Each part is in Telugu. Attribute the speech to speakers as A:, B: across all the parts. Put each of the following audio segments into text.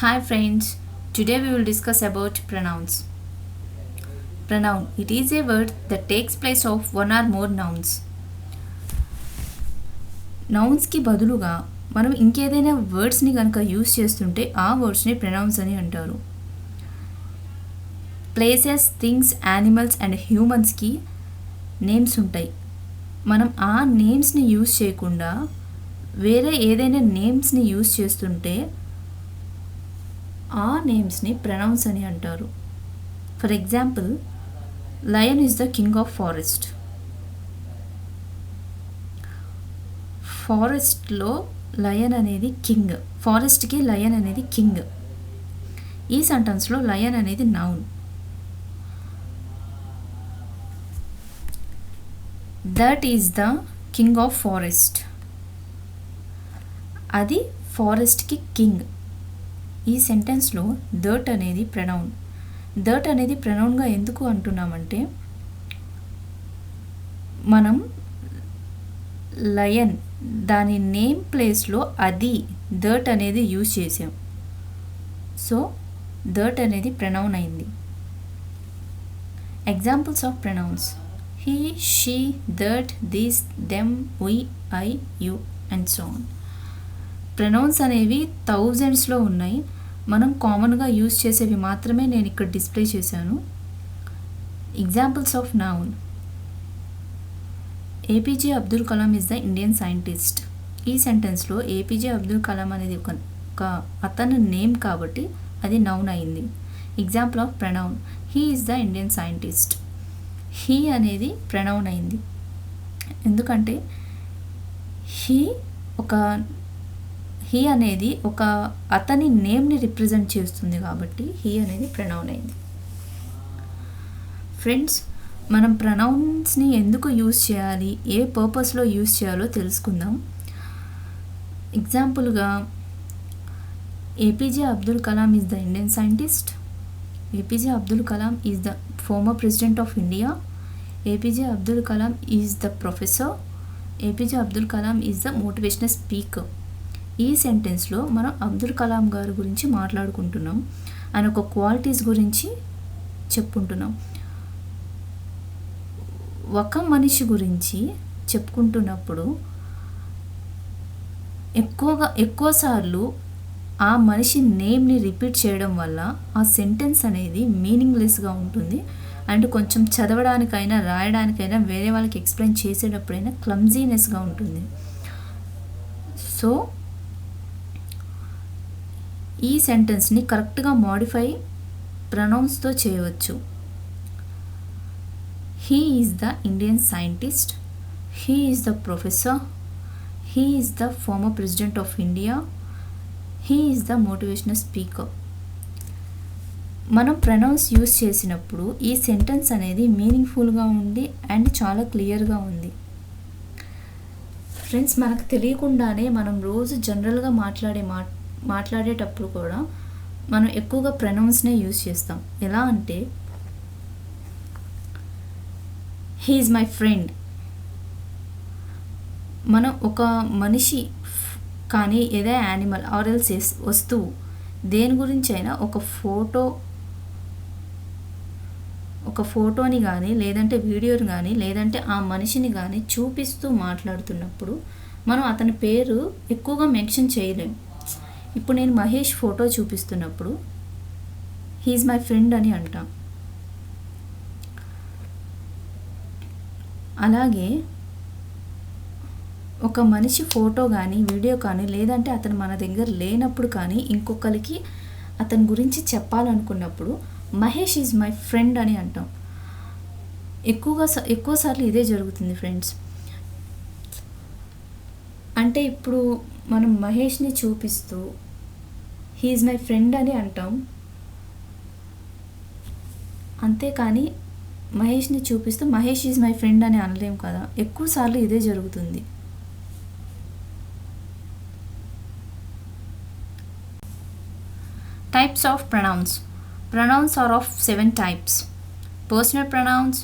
A: Hi friends, today we will discuss about pronouns. Pronoun. It is a word that takes place of one or more nouns. నౌన్స్కి బదులుగా మనం ఇంకేదైనా వర్డ్స్ని కనుక యూస్ చేస్తుంటే ఆ వర్డ్స్ని ప్రొనౌన్స్ అని అంటారు. ప్లేసెస్, థింగ్స్, యానిమల్స్ అండ్ హ్యూమన్స్కి నేమ్స్ ఉంటాయి. మనం ఆ నేమ్స్ని యూస్ చేయకుండా వేరే ఏదైనా నేమ్స్ని యూస్ చేస్తుంటే ఆ నేమ్స్ని ప్రొనౌన్స్ అని అంటారు. For example, lion is the king of forest. ఫారెస్ట్లో లయన్ అనేది కింగ్, ఫారెస్ట్కి లయన్ అనేది కింగ్. ఈ సెంటెన్స్లో లయన్ అనేది noun. That is the king of forest. అది ఫారెస్ట్కి కింగ్. ఈ సెంటెన్స్లో దట్ అనేది ప్రొనౌన్. దట్ అనేది ప్రొనౌన్గా ఎందుకు అంటున్నామంటే, మనం లయన్ దాని నేమ్ ప్లేస్లో అది దట్ అనేది యూజ్ చేసాం. సో దట్ అనేది ప్రొనౌన్ అయింది. Examples of pronouns: he, she, that, this, them, we, I, you and so on. Pronouns అనేవి థౌజండ్స్లో ఉన్నాయి. మనం కామన్గా యూజ్ చేసేవి మాత్రమే నేను ఇక్కడ డిస్ప్లే చేశాను. Examples of noun: APJ Abdul Kalam is the Indian scientist. ఈ సెంటెన్స్లో ఏపీజే అబ్దుల్ కలాం అనేది ఒక అతని నేమ్ కాబట్టి అది నౌన్ అయింది. Example of pronoun: he is the Indian scientist. He అనేది ప్రొనౌన్ అయింది. ఎందుకంటే హీ అనేది ఒక అతని నేమ్ని రిప్రజెంట్ చేస్తుంది కాబట్టి హీ అనేది ప్రొనౌన్ అయింది. ఫ్రెండ్స్, మనం ప్రొనౌన్స్ని ఎందుకు యూజ్ చేయాలి, ఏ పర్పస్లో యూజ్ చేయాలో తెలుసుకుందాం. ఎగ్జాంపుల్గా, APJ Abdul Kalam is the Indian scientist. APJ Abdul Kalam is the former president of India. APJ Abdul Kalam is the professor. APJ Abdul Kalam is the motivational speaker. ఈ సెంటెన్స్లో మనం అబ్దుల్ కలాం గారి గురించి మాట్లాడుకుంటున్నాం, ఆయన ఒక క్వాలిటీస్ గురించి చెప్పుకుంటున్నాం. ఒక మనిషి గురించి చెప్పుకుంటున్నప్పుడు ఎక్కువసార్లు ఆ మనిషి నేమ్ని రిపీట్ చేయడం వల్ల ఆ సెంటెన్స్ అనేది మీనింగ్లెస్గా ఉంటుంది. అండ్ కొంచెం చదవడానికైనా రాయడానికైనా వేరే వాళ్ళకి ఎక్స్ప్లెయిన్ చేసేటప్పుడైనా క్లమ్జీనెస్గా ఉంటుంది. సో ఈ సెంటెన్స్ని కరెక్ట్గా మోడిఫై ప్రొనౌన్స్తో చేయవచ్చు. He is the Indian scientist. He is the professor. He is the former president of India. He is the motivational speaker. మనం ప్రొనౌన్స్ యూజ్ చేసినప్పుడు ఈ సెంటెన్స్ అనేది మీనింగ్ఫుల్గా ఉంది అండ్ చాలా క్లియర్గా ఉంది. ఫ్రెండ్స్, మనకు తెలియకుండానే మనం రోజు జనరల్గా మాట్లాడేటప్పుడు కూడా మనం ఎక్కువగా ప్రొనౌన్స్నే యూజ్ చేస్తాం. ఎలా అంటే, హీ ఈజ్ మై ఫ్రెండ్. మనం ఒక మనిషి కానీ ఏదైనా యానిమల్ ఆర్ ఎల్స్ వస్తువు దేని గురించి అయినా ఒక ఫోటోని కానీ లేదంటే వీడియోని కానీ లేదంటే ఆ మనిషిని కానీ చూపిస్తూ మాట్లాడుతున్నప్పుడు మనం అతని పేరు ఎక్కువగా మెన్షన్ చేయలేం. ఇప్పుడు నేను మహేష్ ఫోటో చూపిస్తున్నప్పుడు హీ ఈజ్ మై ఫ్రెండ్ అని అంటాం. అలాగే ఒక మనిషి ఫోటో కానీ వీడియో కానీ లేదంటే అతను మన దగ్గర లేనప్పుడు కానీ ఇంకొకరికి అతని గురించి చెప్పాలనుకున్నప్పుడు మహేష్ ఈజ్ మై ఫ్రెండ్ అని అంటాం. ఎక్కువసార్లు ఇదే జరుగుతుంది ఫ్రెండ్స్. అంటే ఇప్పుడు మనం మహేష్ని చూపిస్తూ హీ ఈజ్ మై ఫ్రెండ్ అని అంటాం, అంతేకాని మహేష్ని చూపిస్తూ మహేష్ ఈజ్ మై ఫ్రెండ్ అని అనలేం కదా. ఎక్కువసార్లు ఇదే జరుగుతుంది. Types of pronouns. Pronouns are of 7 types: personal pronouns,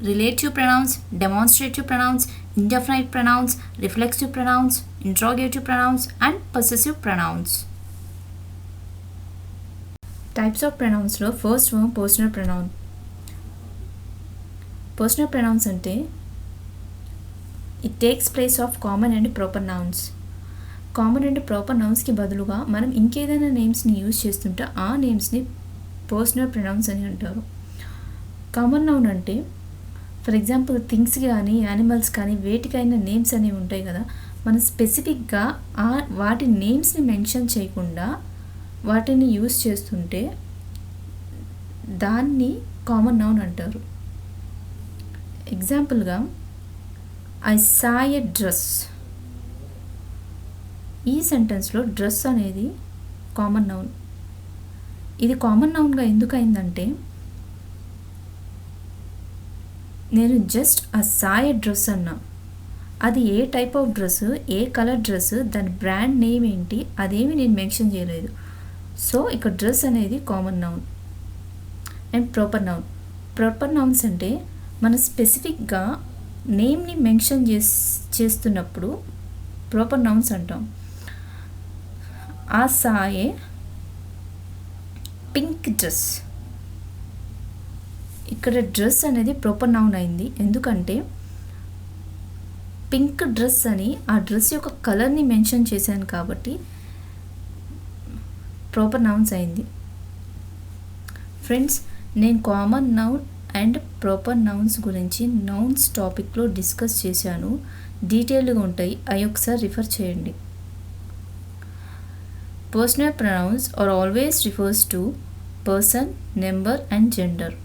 A: relative pronouns, demonstrative pronouns, indefinite pronouns, reflexive pronouns, interrogative pronouns, and possessive pronouns. Types of ప్రొనౌన్స్లో first one personal pronoun. Personal pronouns అంటే it takes place of common and proper nouns. Common and proper నౌన్స్కి బదులుగా మనం ఇంకేదైనా నేమ్స్ని యూజ్ చేస్తుంటే ఆ నేమ్స్ని పర్సనల్ ప్రొనౌన్స్ అని అంటారు. కామన్ నౌన్ అంటే ఫర్ ఎగ్జాంపుల్ థింగ్స్ కానీ యానిమల్స్ కానీ వేటికైనా నేమ్స్ అనేవి ఉంటాయి కదా, మనం స్పెసిఫిక్గా వాటి నేమ్స్ని మెన్షన్ చేయకుండా వాటిని యూజ్ చేస్తుంటే దాన్ని కామన్ నౌన్ అంటారు. ఎగ్జాంపుల్గా ఐ సా ఎ డ్రెస్. ఈ సెంటెన్స్లో డ్రెస్ అనేది కామన్ నౌన్. ఇది కామన్ నౌన్గా ఎందుకు అయిందంటే నేను జస్ట్ ఆ సా ఎ డ్రెస్ అన్నా, అది ఏ టైప్ ఆఫ్ డ్రెస్, ఏ కలర్ డ్రెస్, దాని బ్రాండ్ నేమ్ ఏంటి అదేమి నేను మెన్షన్ చేయలేదు. సో ఇక్కడ డ్రెస్ అనేది common noun. And proper noun. Proper nouns అంటే మనం స్పెసిఫిక్గా నేమ్ని మెన్షన్ చేస్తున్నప్పుడు ప్రాపర్ నౌన్స్ అంటాం. ఆ సాయే పింక్ డ్రెస్. ఇక్కడ డ్రెస్ అనేది ప్రాపర్ నౌన్ అయింది ఎందుకంటే పింక్ డ్రెస్ అని ఆ డ్రెస్ యొక్క కలర్ని మెన్షన్ చేశాను కాబట్టి ప్రాపర్ నౌన్స్ అయింది. ఫ్రెండ్స్, నేను common noun and proper nouns గురించి నౌన్స్ టాపిక్లో డిస్కస్ చేశాను. డీటెయిల్గా ఉంటాయి, అవి ఒకసారి రిఫర్ చేయండి. Personal pronouns are always refers to person, number and gender.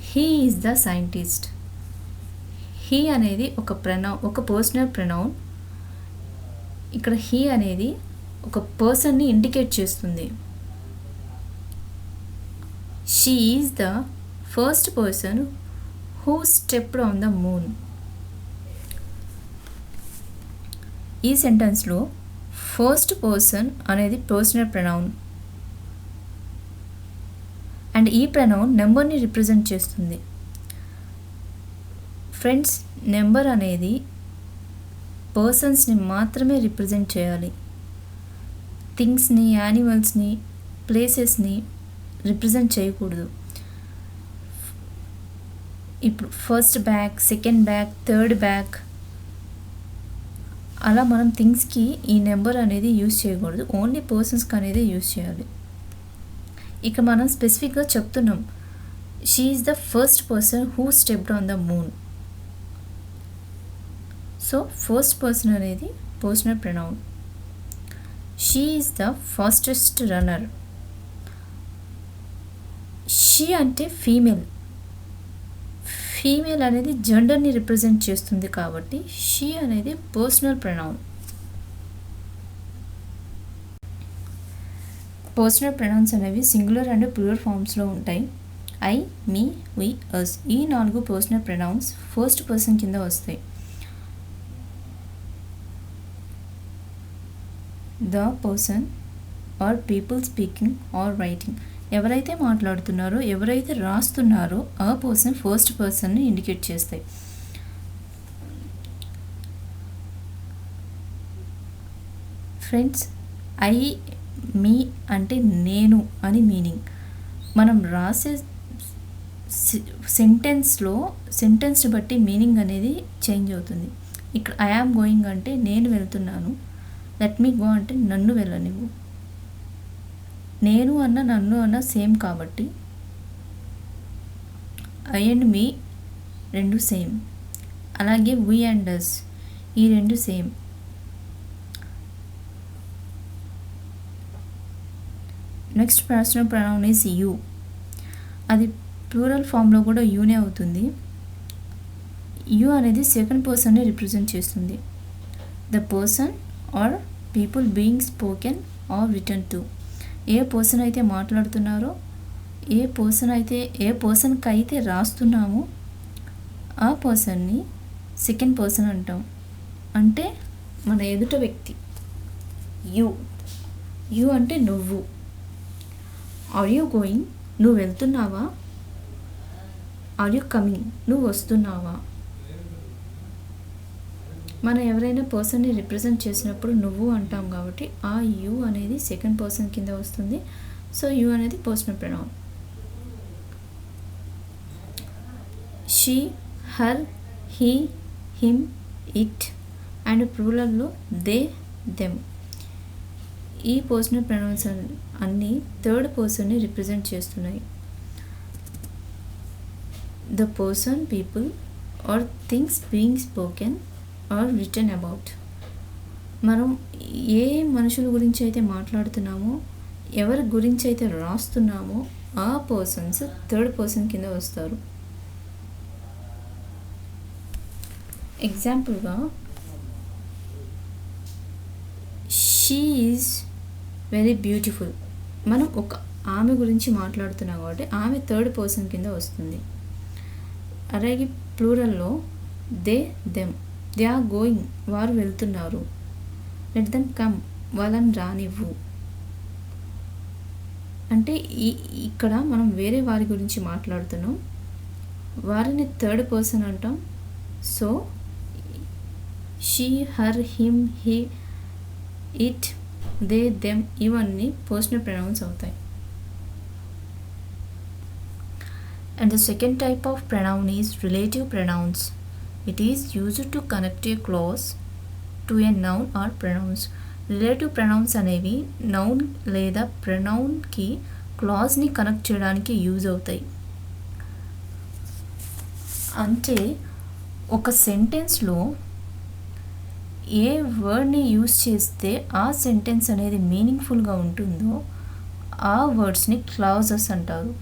A: He is the scientist. He అనేది ఒక పర్సనల్ ప్రొనౌన్. ఇక్కడ హీ అనేది ఒక పర్సన్ని ఇండికేట్ చేస్తుంది. She is the first person who stepped on the moon. ఈ సెంటెన్స్లో ఫస్ట్ పర్సన్ అనేది పర్సనల్ ప్రొనౌన్ అండ్ ఈ ప్రొనౌన్ నెంబర్ని రిప్రజెంట్ చేస్తుంది. ఫ్రెండ్స్, నెంబర్ అనేది పర్సన్స్ని మాత్రమే రిప్రజెంట్ చేయాలి. థింగ్స్ని, యానిమల్స్ని, ప్లేసెస్ని రిప్రజెంట్ చేయకూడదు. ఇప్పుడు first bag, second bag, third bag అలా మనం థింగ్స్కి ఈ నెంబర్ అనేది యూజ్ చేయకూడదు. ఓన్లీ పర్సన్స్కి అనేది యూజ్ చేయాలి. ఇక మనం స్పెసిఫిక్గా చెప్తున్నాం she is the first person who stepped on the moon. So first person అనేది personal pronoun. She is the fastest runner. She అంటే ఫీమేల్. ఫీమేల్ అనేది జెండర్ని రిప్రజెంట్ చేస్తుంది కాబట్టి షీ అనేది పర్సనల్ ప్రొనౌన్. పర్సనల్ ప్రొనౌన్స్ అనేవి సింగులర్ అండ్ ప్లూరల్ ఫామ్స్లో ఉంటాయి. ఐ, మీ, వి, అస్ ఈ 4 పర్సనల్ ప్రొనౌన్స్ ఫస్ట్ పర్సన్ కింద వస్తాయి. The person or people speaking or writing. ఎవరైతే మాట్లాడుతున్నారో, ఎవరైతే రాస్తున్నారో ఆ పర్సన్ ఫస్ట్ పర్సన్ని ఇండికేట్ చేస్తాయి. ఫ్రెండ్స్, ఐ, మీ అంటే నేను అని మీనింగ్. మనం రాసే సెంటెన్స్ని బట్టి మీనింగ్ అనేది చేంజ్ అవుతుంది. ఇక్కడ ఐ యామ్ గోయింగ్ అంటే నేను వెళ్తున్నాను, లెట్ మీ గో అంటే నన్ను వెళ్ళనివ్వు. నేను అన్న నన్ను అన్న సేమ్ కాబట్టి ఐ అండ్ మీ రెండు సేమ్. అలాగే వి అండ్ అస్ ఈ రెండు same. Next personal pronoun is you. అది ప్లూరల్ ఫామ్లో కూడా యూనే అవుతుంది. యూ అనేది సెకండ్ పర్సన్ని రిప్రజెంట్ చేస్తుంది. The person or people being spoken or written to. ఏ పర్సన్ అయితే మాట్లాడుతున్నారో, ఏ పర్సన్కి అయితే రాస్తున్నామో ఆ పర్సన్ని సెకండ్ పర్సన్ అంటాం. అంటే మన ఎదుట వ్యక్తి. యూ అంటే నువ్వు. ఆర్ యూ గోయింగ్ నువ్వు వెళ్తున్నావా, ఆర్ యూ కమింగ్ నువ్వు వస్తున్నావా. మనం ఎవరైనా పర్సన్ని రిప్రజెంట్ చేసినప్పుడు నువ్వు అంటాం కాబట్టి ఆ యూ అనేది సెకండ్ పర్సన్ కింద వస్తుంది. సో యూ అనేది personal pronoun. She, her, he, him, it and ప్లూరల్లో దే, దెమ్. ఈ పర్సనల్ ప్రొనౌన్స్ అన్నీ థర్డ్ పర్సన్ని రిప్రజెంట్ చేస్తున్నాయి. The person, people or things being spoken or written about. మనం ఏ మనుషుల గురించి అయితే మాట్లాడుతున్నామో, ఎవరి గురించి అయితే రాస్తున్నామో ఆ పర్సన్స్ థర్డ్ పర్సన్ కింద వస్తారు. ఎగ్జాంపుల్గా షీ ఈజ్ వెరీ బ్యూటిఫుల్. మనం ఒక ఆమె గురించి మాట్లాడుతున్నాం కాబట్టి ఆమె థర్డ్ పర్సన్ కింద వస్తుంది. అలాగే ప్లూరల్లో they, them. They are going, వారు వెళ్తున్నారు. లెట్ దెమ్ కమ్, వాళ్ళని రానివ్వు. అంటే ఇక్కడ మనం వేరే వారి గురించి మాట్లాడుతున్నాం, వారిని థర్డ్ పర్సన్ అంటాం. So she, her, him, he, it, they, them ఇవన్నీ పర్సనల్ ప్రొనౌన్స్ అవుతాయి. And the second type of pronoun is relative pronouns. It is used to connect a clause to a noun or pronouns. Relative pronounce అనేవి నౌన్ లేదా ప్రొనౌన్కి క్లాజ్ని కనెక్ట్ చేయడానికి యూజ్ అవుతాయి. అంటే ఒక సెంటెన్స్లో ఏ వర్డ్ని యూజ్ చేస్తే ఆ సెంటెన్స్ అనేది మీనింగ్ఫుల్గా ఉంటుందో ఆ వర్డ్స్ని క్లాజెస్ అంటారు.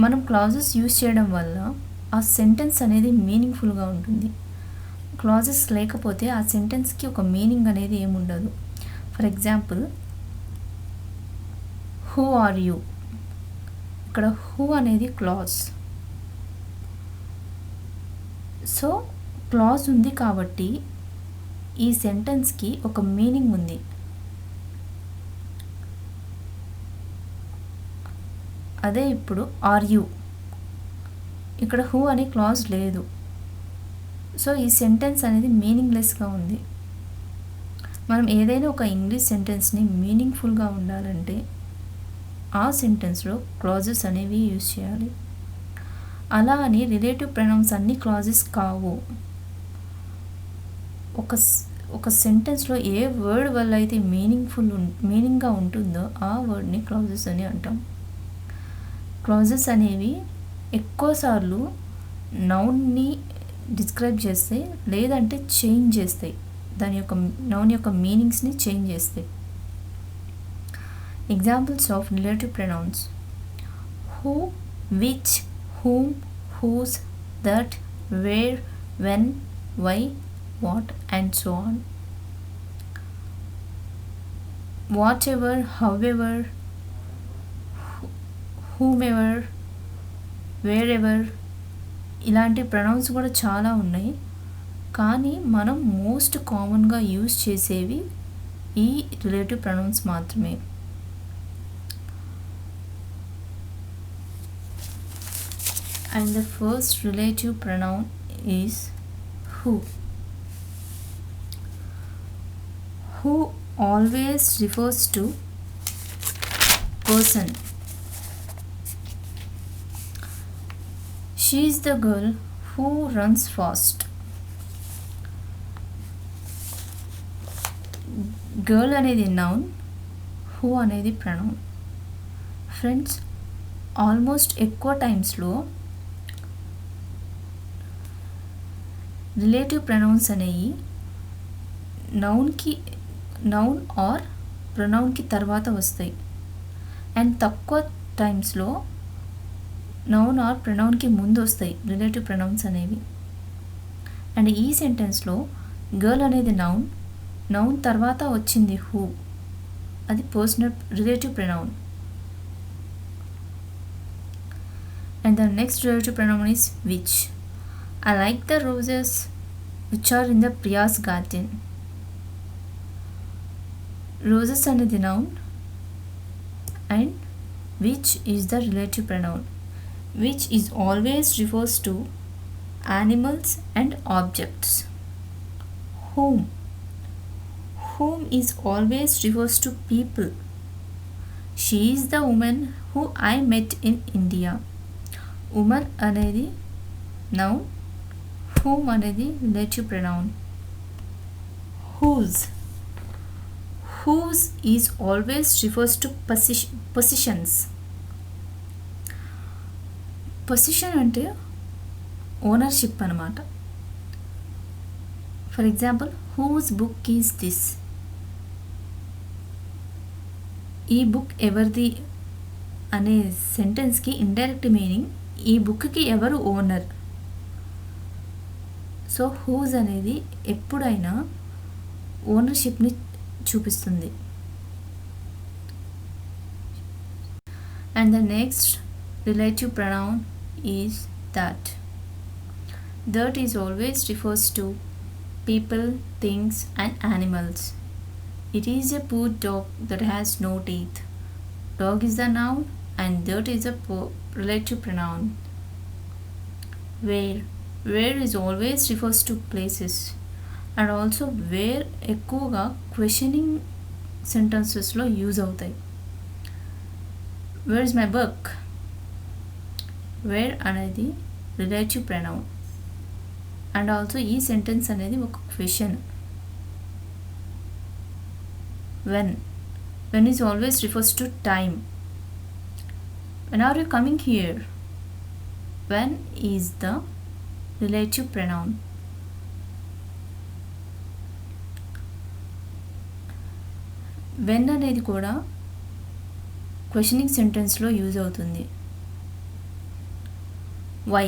A: మనం క్లాజెస్ యూజ్ చేయడం వల్ల ఆ సెంటెన్స్ అనేది మీనింగ్ఫుల్గా ఉంటుంది. క్లాజెస్ లేకపోతే ఆ సెంటెన్స్కి ఒక మీనింగ్ అనేది ఏముండదు. For example, who are you. ఇక్కడ హూ అనేది క్లాజ్. సో క్లాజ్ ఉంది కాబట్టి ఈ సెంటెన్స్కి ఒక మీనింగ్ ఉంది. అదే ఇప్పుడు ఆర్ యూ, ఇక్కడ హూ అనే క్లాజ్ లేదు. సో ఈ సెంటెన్స్ అనేది మీనింగ్లెస్గా ఉంది. మనం ఏదైనా ఒక ఇంగ్లీష్ సెంటెన్స్ని మీనింగ్ఫుల్గా ఉండాలంటే ఆ సెంటెన్స్లో క్లాజెస్ అనేవి యూజ్ చేయాలి. అలా అని రిలేటివ్ ప్రొనౌన్స్ అన్ని క్లాజెస్ కావు. ఒక సెంటెన్స్లో ఏ వర్డ్ వల్ల అయితే మీనింగ్గా ఉంటుందో ఆ వర్డ్ని క్లాజెస్ అని అంటాం. క్లాజెస్ అనేవి ఎక్కువసార్లు నౌన్ని డిస్క్రైబ్ చేస్తాయి, లేదంటే చేంజ్ చేస్తాయి. దాని యొక్క నౌన్ యొక్క మీనింగ్స్ని చేంజ్ చేస్తాయి. Examples of relative pronounce: who, which, whom, whose, that, where, when, why, what and so on. Whatever, however, whomever, wherever ఇలాంటి ప్రొనౌన్స్ కూడా చాలా ఉన్నాయి. కానీ మనం మోస్ట్ కామన్గా యూజ్ చేసేవి ఈ రిలేటివ్ ప్రొనౌన్స్ మాత్రమే. And the first relative pronoun is who. Who always refers to person. She is the girl who runs fast. Girl అనేది noun, who అనేది pronoun. ఫ్రెండ్స్, ఆల్మోస్ట్ ఎక్కువ టైమ్స్లో రిలేటివ్ ప్రొనౌన్స్ అనేవి నౌన్ ఆర్ ప్రొనౌన్కి తర్వాత వస్తాయి. అండ్ తక్కువ టైమ్స్లో నౌన్ ఆర్ ప్రొనౌన్కి ముందు వస్తాయి రిలేటివ్ ప్రొనౌన్స్ అనేవి. అండ్ ఈ సెంటెన్స్లో గర్ల్ అనేది నౌన్ తర్వాత వచ్చింది హూ, అది personal relative pronoun. And the next relative pronoun is which. I like the roses which are in the Priya's garden. Roses అనేది noun and which is the relative pronoun. Which is always refers to animals and objects. Whom. whom is always refers to people. She is the woman who I met in India. Woman అనేది noun, whom అనేది relative pronoun. Whose is always refers to positions. Position అంటే ఓనర్షిప్ అనమాట. For example, whose book is this, ఈ బుక్ ఎవరిది అనే సెంటెన్స్కి ఇండైరెక్ట్ మీనింగ్ ఈ బుక్కి ఎవరు ఓనర్. సో హూజ్ అనేది ఎప్పుడైనా ఓనర్షిప్ని చూపిస్తుంది. And the next relative pronoun is that. That is always refers to people, things and animals. It is a poor dog that has no teeth. Dog is the noun and that is a relative pronoun. Where is always refers to places and also where ఎక్కువగా questioning sentencesలో యూజ్ అవుతాయి. Where is my book? Where అనేది రిలేటివ్ ప్రొనౌన్ అండ్ ఆల్సో ఈ సెంటెన్స్ అనేది ఒక question. When is always refers to time. When are you coming here? When is the relative pronoun. When అనేది కూడా క్వశ్చనింగ్ సెంటెన్స్లో యూజ్ అవుతుంది. Why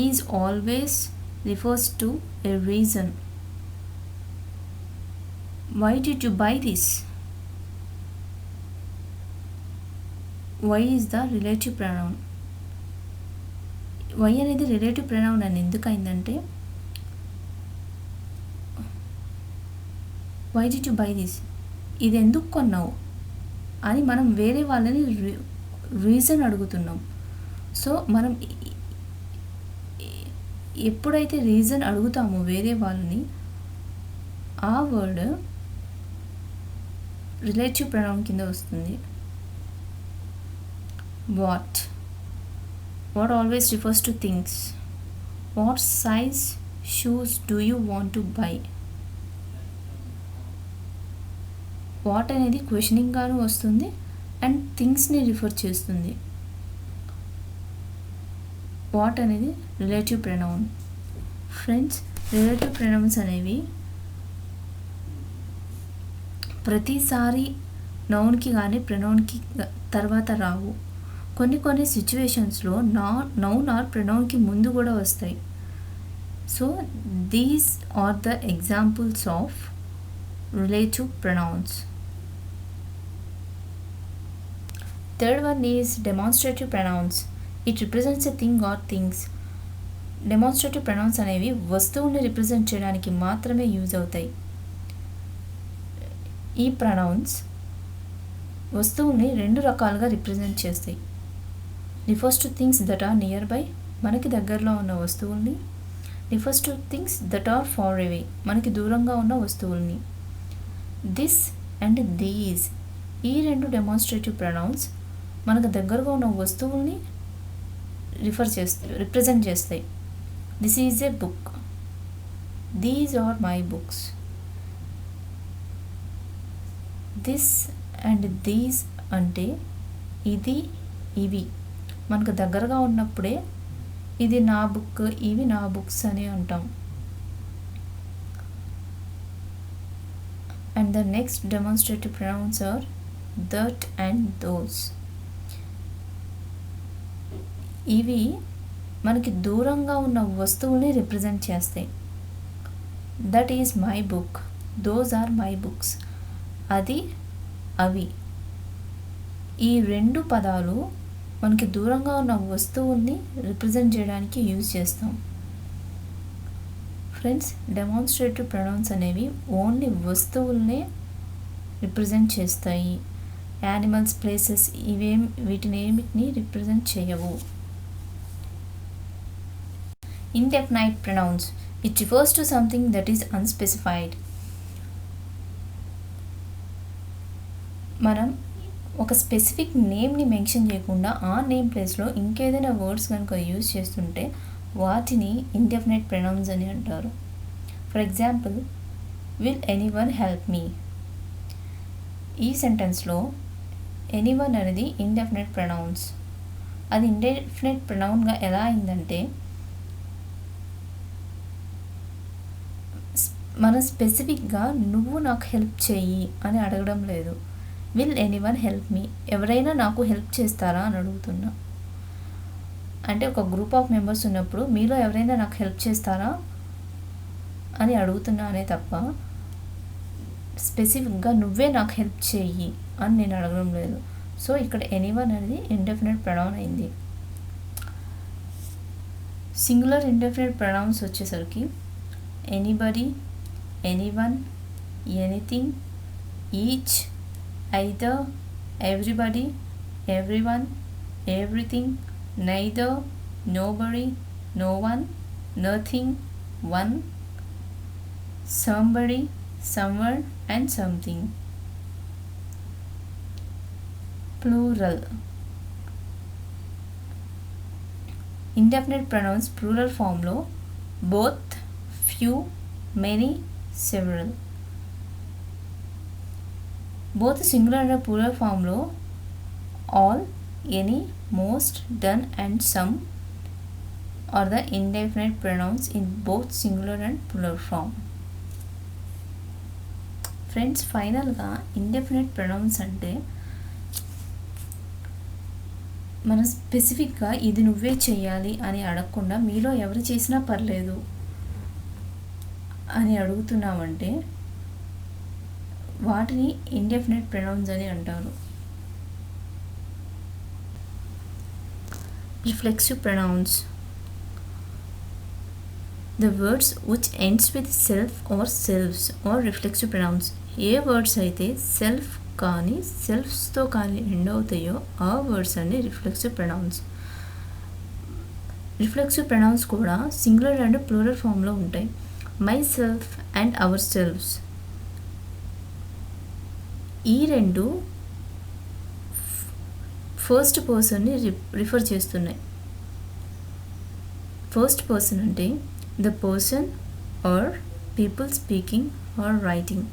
A: is always refers to a reason. Why did you buy this? Why is the relative pronoun. Why అనేది రిలేటివ్ ప్రొనౌన్ అని ఎందుకు అయిందంటే, why did you buy this, ఇది ఎందుకు కొన్నావు అని మనం వేరే వాళ్ళని రీజన్ అడుగుతున్నాం. సో మనం ఎప్పుడైతే రీజన్ అడుగుతామో వేరే వాళ్ళని, ఆ వర్డ్ రిలేటివ్ ప్రొనౌన్ కింద వస్తుంది. What always refers to things. What size shoes do you want to buy. What అనేది క్వశ్చనింగ్ గాను వస్తుంది అండ్ థింగ్స్ని రిఫర్ చేస్తుంది. వాట్ అనేది relative pronoun. Friends, relative pronounce అనేవి ప్రతిసారి నౌన్కి కానీ ప్రొనౌన్కి తర్వాత రావు. కొన్ని సిచ్యువేషన్స్లో నౌన్ ఆర్ ప్రొనౌన్కి ముందు కూడా వస్తాయి. So these are the examples of relative pronouns. Third one is demonstrative pronouns. It represents a thing or things. Demonstrative pronouns అనేవి వస్తువుని రిప్రజెంట్ చేయడానికి మాత్రమే యూజ్ అవుతాయి. ఈ ప్రొనౌన్స్ వస్తువుని రెండు రకాలుగా రిప్రజెంట్ చేస్తాయి. Refers to things that are near by, మనకి దగ్గరలో ఉన్న వస్తువుల్ని. Refers to things that are far away, మనకి దూరంగా ఉన్న వస్తువుల్ని. దిస్ అండ్ దీస్, ఈ రెండు డెమాన్స్ట్రేటివ్ ప్రొనౌన్స్ మనకు దగ్గరగా ఉన్న వస్తువుల్ని రిప్రజెంట్ చేస్తాయి. This is a book. These are my books. This and these అంటే ఇది, ఇవి మనకు దగ్గరగా ఉన్నప్పుడే ఇది నా బుక్, ఇవి నా బుక్స్ అని అంటాం. And the next demonstrative pronouns are that and those. ఇవి మనకి దూరంగా ఉన్న వస్తువుల్ని రిప్రజెంట్ చేస్తాయి. That is my book, those are my books. అది, అవి, ఈ రెండు పదాలు మనకి దూరంగా ఉన్న వస్తువుల్ని రిప్రజెంట్ చేయడానికి యూజ్ చేస్తాం. ఫ్రెండ్స్, డెమాన్స్ట్రేటివ్ ప్రొనౌన్స్ అనేవి ఓన్లీ వస్తువుల్నే రిప్రజెంట్ చేస్తాయి. యానిమల్స్, ప్లేసెస్ వీటిని రిప్రజెంట్ చేయవు. Indefinite pronouns. It refers to something that is unspecified. మనం ఒక స్పెసిఫిక్ నేమ్ని మెన్షన్ చేయకుండా ఆ నేమ్ ప్లేస్లో ఇంకేదైనా వర్డ్స్ కనుక యూజ్ చేస్తుంటే వాటిని ఇండెఫినెట్ ప్రొనౌన్స్ అని అంటారు. For example, will anyone help me. ఈ సెంటెన్స్లో ఎనీవన్ అనేది ఇండెఫినెట్ ప్రొనౌన్స్. అది ఇండెఫినెట్ ప్రొనౌన్గా ఎలా అయిందంటే మన స్పెసిఫిక్గా నువ్వు నాకు హెల్ప్ చెయ్యి అని అడగడం లేదు. విల్ ఎనీవన్ హెల్ప్ మీ, ఎవరైనా నాకు హెల్ప్ చేస్తారా అని అడుగుతున్నా. అంటే ఒక గ్రూప్ ఆఫ్ మెంబర్స్ ఉన్నప్పుడు మీలో ఎవరైనా నాకు హెల్ప్ చేస్తారా అని అడుగుతున్నా అనే తప్ప స్పెసిఫిక్గా నువ్వే నాకు హెల్ప్ చెయ్యి అని నేను అడగడం లేదు. సో ఇక్కడ ఎనీవన్ అనేది ఇండెఫినెట్ ప్రొనౌన్ అయింది. సింగులర్ ఇండెఫినెట్ ప్రొనౌన్స్ వచ్చేసరికి anybody, anyone, anything, each, either, everybody, everyone, everything, neither, nobody, no one, nothing, one, somebody, someone and something. Plural. Indefinite pronouns plural form లో both, few, many, several. Both singular and plural ఫామ్లో all, any, most, none and some are the indefinite pronouns in both singular and plural form. Friends, ఫైనల్గా ఇండెఫినెట్ ప్రొనౌన్స్ అంటే మనం స్పెసిఫిక్గా ఇది నువ్వే చెయ్యాలి అని అడగకుండా మీలో ఎవరు చేసినా పర్లేదు అని అడుగుతున్నామంటే వాటిని ఇండెఫినెట్ ప్రొనౌన్స్ అని అంటారు. Reflexive pronouns. The words which ends with self or selves are reflexive pronouns. ఏ వర్డ్స్ అయితే సెల్ఫ్ కానీ సెల్ఫ్స్తో కానీ ఎండ్ అవుతాయో ఆ వర్డ్స్ అన్ని రిఫ్లెక్సివ్ ప్రొనౌన్స్. రిఫ్లెక్సివ్ ప్రొనౌన్స్ కూడా సింగులర్ అండ్ ప్లూరల్ ఫామ్లో ఉంటాయి. Myself and ourselves. ఈ రెండు ఫస్ట్ పర్సన్ని రిఫర్ చేస్తున్నాయి. ఫస్ట్ పర్సన్ అంటే the person or people speaking or writing.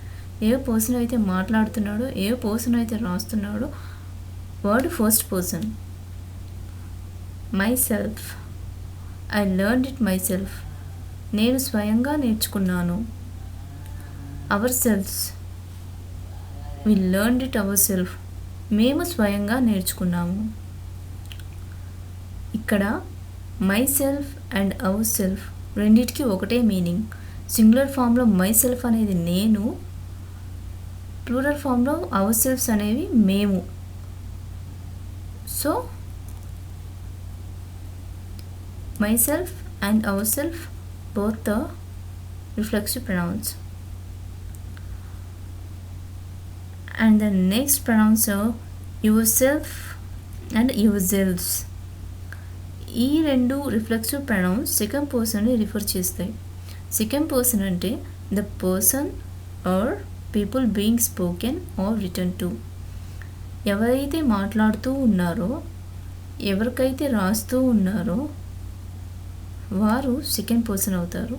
A: ఏ పర్సన్ అయితే మాట్లాడుతున్నాడో ఏ పర్సన్ అయితే రాస్తున్నాడో వాడు first person. Myself, I learned it myself, నేను స్వయంగా నేర్చుకున్నాను. Ourselves, we learned it ourselves, మేము స్వయంగా నేర్చుకున్నాము. ఇక్కడ myself and ourself రెండిటికి ఒకటే మీనింగ్. సింగులర్ ఫామ్లో మై సెల్ఫ్ అనేది నేను, ప్లూరల్ ఫామ్లో అవర్ సెల్ఫ్స్ అనేవి మేము. So myself and ourself both the reflexive pronouns. And the next pronouns are yourself and yourselves. ఈ రెండు రిఫ్లెక్సివ్ ప్రొనౌన్స్ సెకండ్ పర్సన్ని రిఫర్ చేస్తాయి. సెకండ్ పర్సన్ అంటే the person or people being spoken or written to. ఎవరైతే మాట్లాడుతూ ఉన్నారో ఎవరికైతే రాస్తూ ఉన్నారో వారు సెకండ్ పర్సన్ అవుతారు.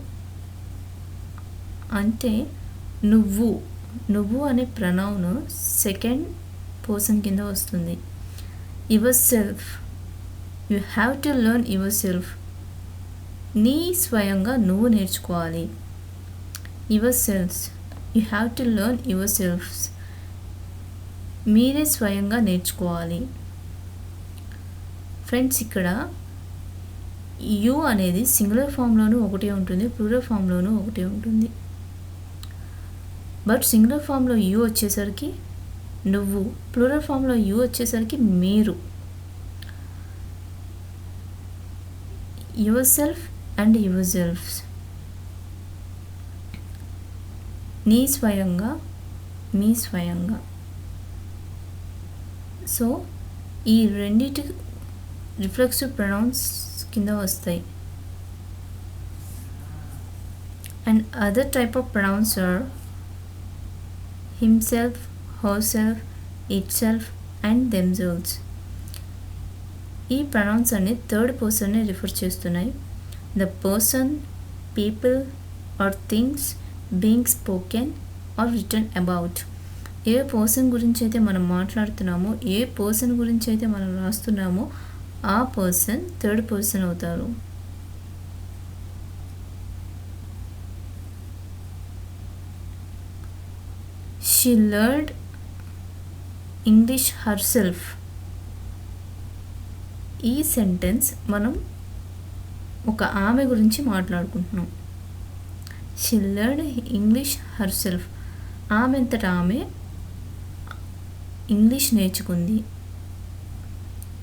A: అంటే నువ్వు అనే ప్రొనౌన్ సెకండ్ పర్సన్ కింద వస్తుంది. Yourself, you have to learn yourself, నీ స్వయంగా నువ్వు నేర్చుకోవాలి. Yourselves, you have to learn yourselves, మీరే స్వయంగా నేర్చుకోవాలి. ఫ్రెండ్స్, ఇక్కడ యు అనేది సింగులర్ ఫామ్లోనూ ఒకటే ఉంటుంది, ప్లూరల్ ఫామ్లోనూ ఒకటే ఉంటుంది. బట్ సింగులర్ ఫామ్లో యు వచ్చేసరికి నువ్వు, ప్లూరల్ ఫామ్లో యు వచ్చేసరికి మీరు. Yourself and yourselves, నీ స్వయంగా మీ స్వయంగా. సో ఈ రెండిటి రిఫ్లెక్సివ్ ప్రొనౌన్స్ కింద వస్తాయి. And other type of pronouns are himself, herself, itself and themselves. ఈ ప్రొనౌన్స్ అన్ని థర్డ్ పర్సన్ని రిఫర్ చేస్తున్నాయి. The person, people or things being spoken or written about. ఏ పర్సన్ గురించి అయితే మనం మాట్లాడుతున్నామో, ఏ పర్సన్ గురించి అయితే మనం రాస్తున్నామో ఆ పర్సన్ థర్డ్ పర్సన్ అవుతారు. She learned English herself. ఈ సెంటెన్స్ మనం ఒక ఆమె గురించి మాట్లాడుకుంటున్నాం. She learned English herself. ఆమె అంతటా ఆమె ఇంగ్లీష్ నేర్చుకుంది.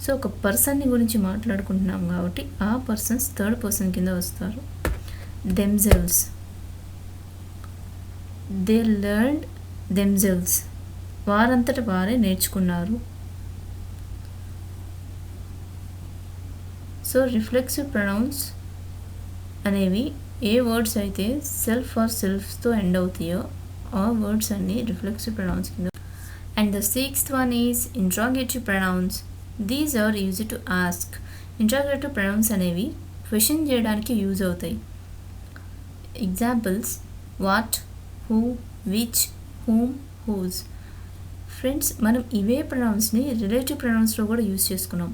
A: సో ఒక పర్సన్ని గురించి మాట్లాడుకుంటున్నాం కాబట్టి ఆ పర్సన్స్ థర్డ్ పర్సన్ కింద వస్తారు. Themselves, they learned themselves. వారంతట వారే నేర్చుకున్నారు. సో రిఫ్లెక్సివ్ ప్రొనౌన్స్ అనేవి ఏ వర్డ్స్ అయితే సెల్ఫ్ ఆర్ సెల్ఫ్స్తో ఎండ్ అవుతాయో ఆ వర్డ్స్ అన్ని రిఫ్లెక్సివ్ ప్రొనౌన్స్ కింద. And the sixth one is interrogative pronouns. These are use to ask. Interrogative pronouns అనేవి క్వశ్చన్ చేయడానికి యూజ్ అవుతాయి. Examples what, who, which, whom, whose. Friends, మనం ఇవే ప్రొనౌన్స్ని రిలేటివ్ ప్రొనౌన్స్లో కూడా యూజ్ చేసుకున్నాం.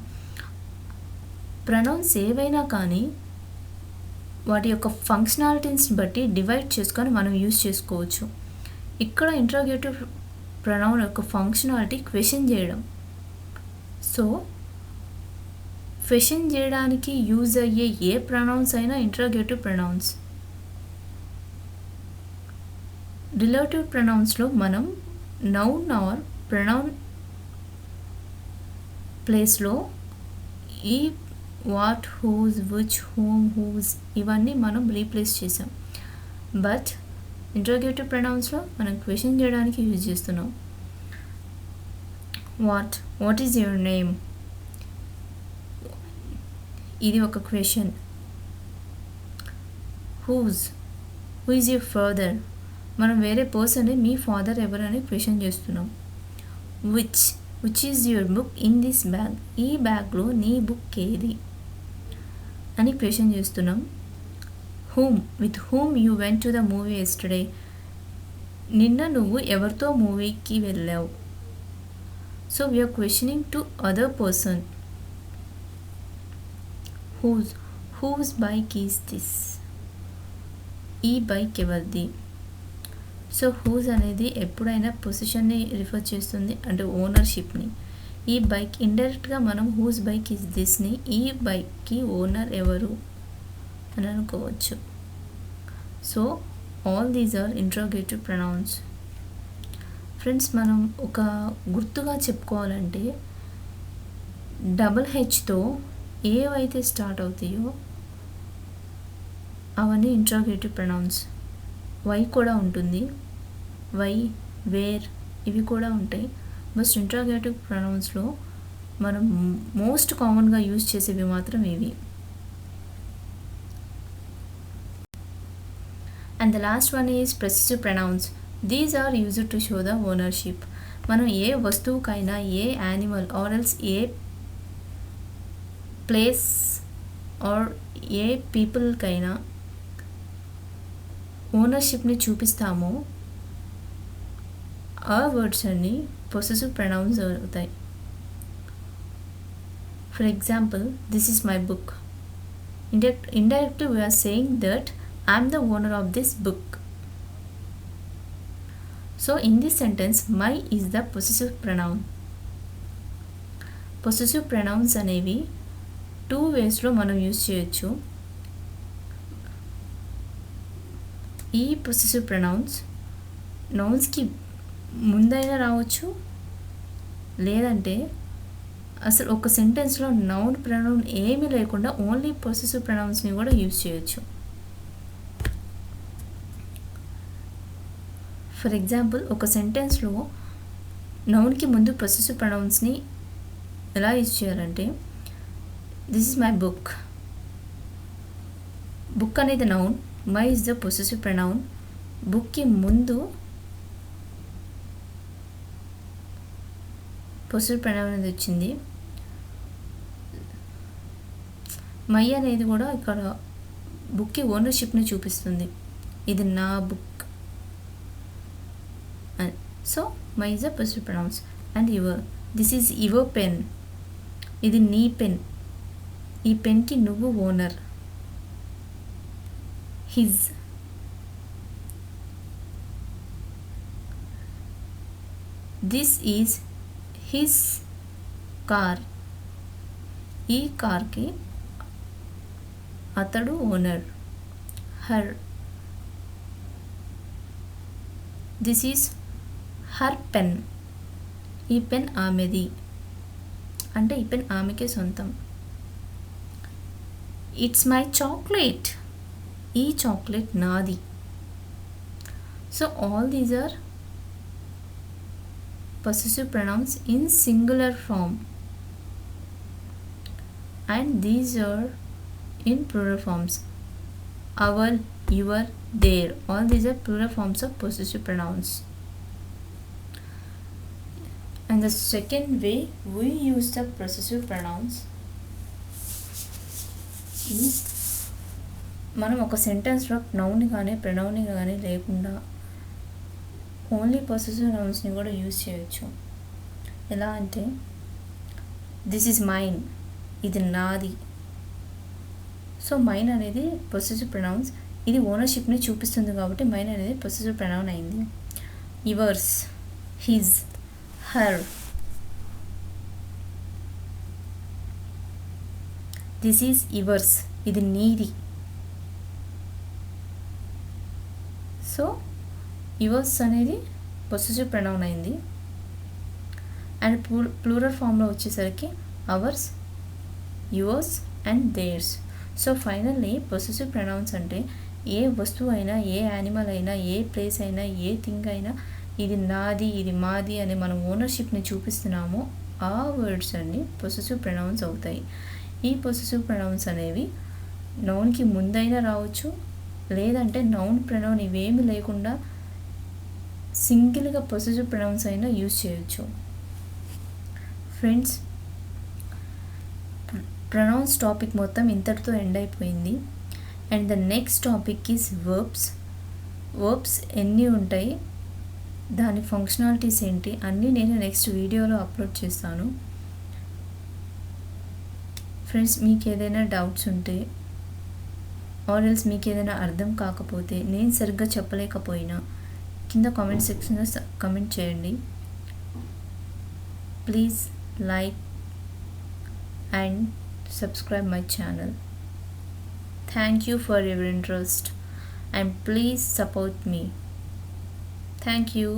A: ప్రొనౌన్స్ ఏవైనా కానీ వాటి యొక్క ఫంక్షనాలిటీస్ని బట్టి డివైడ్ చేసుకొని మనం యూజ్ చేసుకోవచ్చు. ఇక్కడ ఇంట్రాగేటివ్ ప్రొనౌన్ యొక్క ఫంక్షనాలిటీ క్వశ్చన్ చేయడం. సో క్వశ్చన్ చేయడానికి యూజ్ అయ్యే ఏ ప్రొనౌన్స్ అయినా ఇంట్రాగేటివ్ ప్రొనౌన్స్. రిలేటివ్ ప్రొనౌన్స్లో మనం నౌన్ ఆర్ ప్రొనౌన్ ప్లేస్లో ఈ what, whose, which, whom, whose ఇవన్నీ మనం రీప్లేస్ చేసాం. బట్ ఇంట్రాగేటివ్ ప్రొనౌన్స్లో మనం క్వశ్చన్ చేయడానికి యూజ్ చేస్తున్నాం. వాట్ ఈజ్ యువర్ నేమ్, ఇది ఒక question. Who is your father, మనం వేరే పర్సన్ని మీ ఫాదర్ ఎవరని క్వశ్చన్ చేస్తున్నాం. Which is your book in this bag, ఈ బ్యాగ్లో నీ బుక్ ఏది అని క్వశ్చన్ చేస్తున్నాం. With whom you went to the movie yesterday, నిన్న నువ్వు ఎవరితో మూవీకి వెళ్ళావు. So we're questioning to other person. Whose bike is this, ఈ బైక్ ఎవరిది. సో హూజ్ అనేది ఎప్పుడైనా పొజిషన్ని రిఫర్ చేస్తుంది, అంటే ఓనర్షిప్ని. ఈ బైక్ ఇండైరెక్ట్గా మనం హూజ్ బైక్ ఈజ్ దిస్ని ఈ బైక్కి ఓనర్ ఎవరు అని అనుకోవచ్చు. So all these are interrogative pronouns. Friends, మనం ఒక గుర్తుగా చెప్పుకోవాలంటే డబుల్ హెచ్తో ఏవైతే స్టార్ట్ అవుతాయో అవన్నీ ఇంట్రాగేటివ్ ప్రొనౌన్స్. వై కూడా ఉంటుంది, వై, వేర్ ఇవి కూడా ఉంటాయి. బట్ ఇంట్రాగేటివ్ ప్రొనౌన్స్లో మనం మోస్ట్ కామన్గా యూజ్ చేసేవి మాత్రం ఇవి. And the last one is possessive pronouns. These are used to show the ownership. మనం ఏ వస్తువుకైనా, ఏ యానిమల్ ఆర్ ఎల్స్ ఏ ప్లేస్ ఆర్ ఏ పీపుల్కైనా ఓనర్షిప్ని చూపిస్తామో ఆ వర్డ్స్ అన్ని పొసెసివ్ ప్రొనౌన్స్ అవుతాయి. For example, this is my book. Indirectly we are saying that I am the owner of this book. So in this sentence, my is the possessive pronoun. Possessive pronouns అనేవి 2 waysలో మనం యూజ్ చేయొచ్చు. ఈ పొసెసివ్ ప్రొనౌన్స్ నౌన్స్కి ముందైనా రావచ్చు, లేదంటే అసలు ఒక సెంటెన్స్లో నౌన్ ప్రొనౌన్ ఏమీ లేకుండా ఓన్లీ పొసెసివ్ ప్రొనౌన్స్ని కూడా యూజ్ చేయొచ్చు. ఫర్ ఎగ్జాంపుల్, ఒక సెంటెన్స్లో నౌన్కి ముందు పొసెసివ్ ప్రొనౌన్స్ని ఎలా యూజ్ చేయాలంటే, this is my book. Book అనేది noun, my is the possessive pronoun. బుక్కి ముందు పొసెసివ్ ప్రొనౌన్ అనేది వచ్చింది. మై అనేది కూడా ఇక్కడ బుక్కి ఓనర్షిప్ని చూపిస్తుంది. ఇది నా book. So my is the possessive pronouns. And your, this is your pen. ఇది నీ పెన్. ఈ పెన్కి నువ్వు owner. His. This is his car. ఈ కార్కి అతడు owner. Her. This is her pen. ఈ పెన్ ఆమెది, అంటే ఈ పెన్ ఆమెకే సొంతం. It's my chocolate. ఈ చాక్లెట్ నాది. So all these are possessive pronouns in singular form, and these are in plural forms. Our, your, their, all these are plural forms of possessive pronouns. And the second way we use the possessive pronouns is, మనం ఒక సెంటెన్స్లో నౌన్ కానీ ప్రొనౌన్ కానీ లేకుండా ఓన్లీ పొసెసివ్ నౌన్స్ని కూడా యూజ్ చేయొచ్చు. ఎలా అంటే, దిస్ ఈజ్ మైన్. ఇది నాది. సో మైన్ అనేది పొసెసివ్ ప్రొనౌన్స్. ఇది ఓనర్షిప్ని చూపిస్తుంది కాబట్టి మైన్ అనేది పొసెసివ్ ప్రొనౌన్ అయింది. Yours, his, her. This is yours. ఇది నీది. సో యువర్స్ అనేది పొసెసివ్ ప్రొనౌన్ అయింది. అండ్ ప్లూరల్ ఫామ్లో వచ్చేసరికి ours, yours and theirs. So finally possessive pronouns అంటే ఏ వస్తువు అయినా, ఏ యానిమల్ అయినా, ఏ ప్లేస్ అయినా, ఏ థింగ్ అయినా, ఇది నాది, ఇది మాది అని మనం ఓనర్షిప్ని చూపిస్తున్నామో ఆ వర్డ్స్ అన్నీ పొసెసివ్ ప్రొనౌన్స్ అవుతాయి. ఈ పొసెసివ్ ప్రొనౌన్స్ అనేవి నౌన్కి ముందైనా రావచ్చు, లేదంటే నౌన్ ప్రొనౌన్ ఇవేమి లేకుండా సింగిల్గా పొసెసివ్ ప్రొనౌన్స్ అయినా యూజ్ చేయొచ్చు. ఫ్రెండ్స్, ప్రొనౌన్స్ టాపిక్ మొత్తం ఇంతటితో ఎండ్ అయిపోయింది. And the next topic is verbs. Verbs ఎన్ని ఉంటాయి, దాని ఫంక్షనాలిటీస్ ఏంటి అన్నీ నేను నెక్స్ట్ వీడియోలో అప్లోడ్ చేస్తాను. ఫ్రెండ్స్, మీకు ఏదైనా డౌట్స్ ఉంటే ఆర్ ఎల్స్ మీకు ఏదైనా అర్థం కాకపోతే, నేను సరిగ్గా చెప్పలేకపోయినా కింద కామెంట్ సెక్షన్లో కమెంట్ చేయండి. Please like and subscribe my channel. Thank you for your interest and please support me. Thank you.